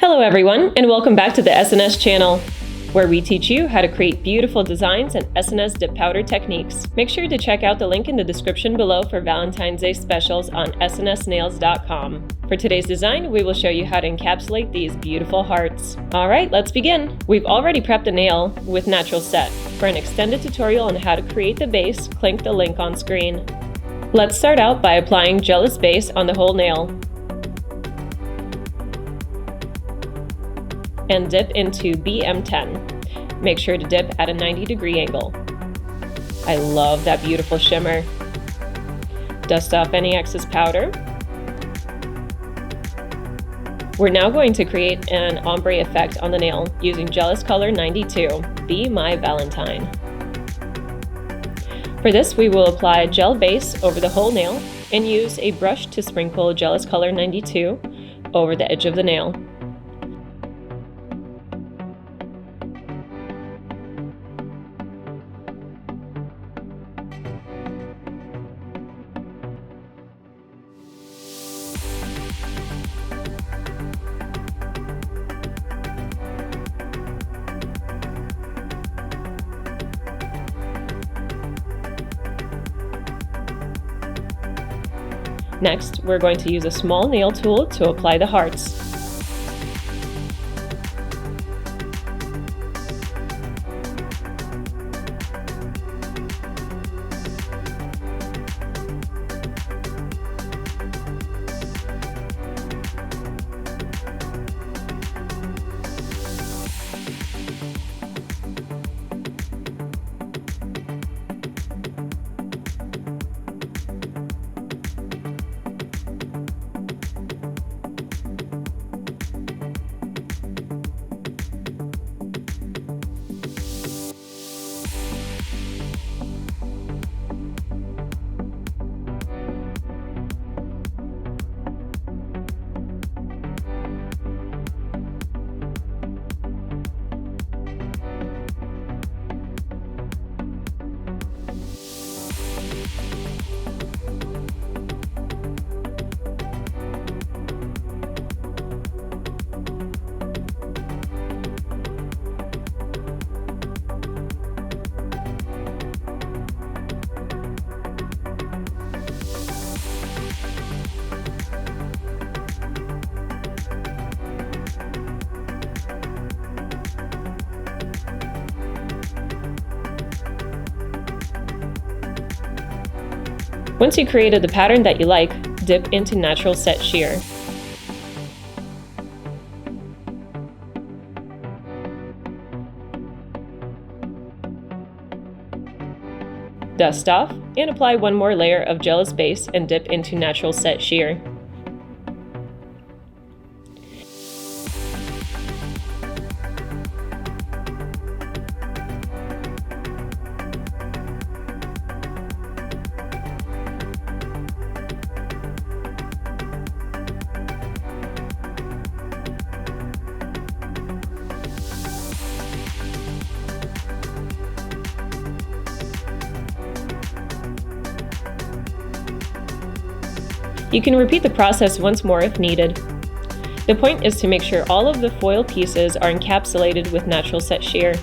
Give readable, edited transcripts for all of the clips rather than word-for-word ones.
Hello everyone, and welcome back to the SNS channel, where we teach you how to create beautiful designs and SNS dip powder techniques. Make sure to check out the link in the description below for Valentine's Day specials on snsnails.com. For today's design, we will show you how to encapsulate these beautiful hearts. Alright, let's begin! We've already prepped a nail with natural set. For an extended tutorial on how to create the base, click the link on screen. Let's start out by applying gel base on the whole nail. And dip into BM10. Make sure to dip at a 90-degree angle. I love that beautiful shimmer. Dust off any excess powder. We're now going to create an ombre effect on the nail using Jealous Color 92, Be My Valentine. For this, we will apply gel base over the whole nail and use a brush to sprinkle Jealous Color 92 over the edge of the nail. Next, we're going to use a small nail tool to apply the hearts. Once you created the pattern that you like, dip into natural set shear. Dust off and apply one more layer of gel base and dip into natural set shear. You can repeat the process once more if needed. The point is to make sure all of the foil pieces are encapsulated with natural set shear.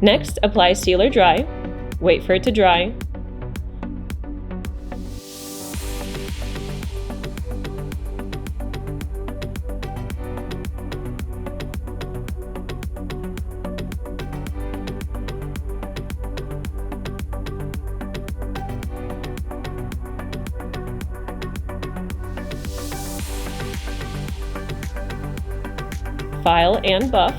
Next, apply sealer dry. Wait for it to dry. File and buff.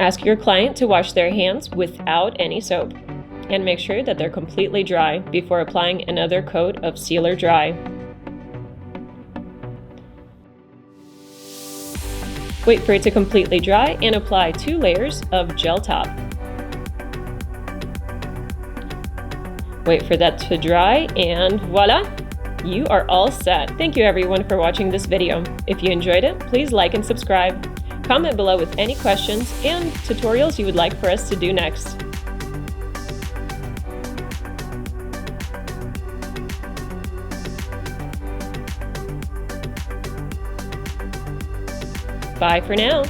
Ask your client to wash their hands without any soap, and make sure that they're completely dry before applying another coat of Sealer Dry. Wait for it to completely dry and apply 2 layers of gel top. Wait for that to dry and voila! You are all set. Thank you everyone for watching this video. If you enjoyed it, please like and subscribe. Comment below with any questions and tutorials you would like for us to do next. Bye for now.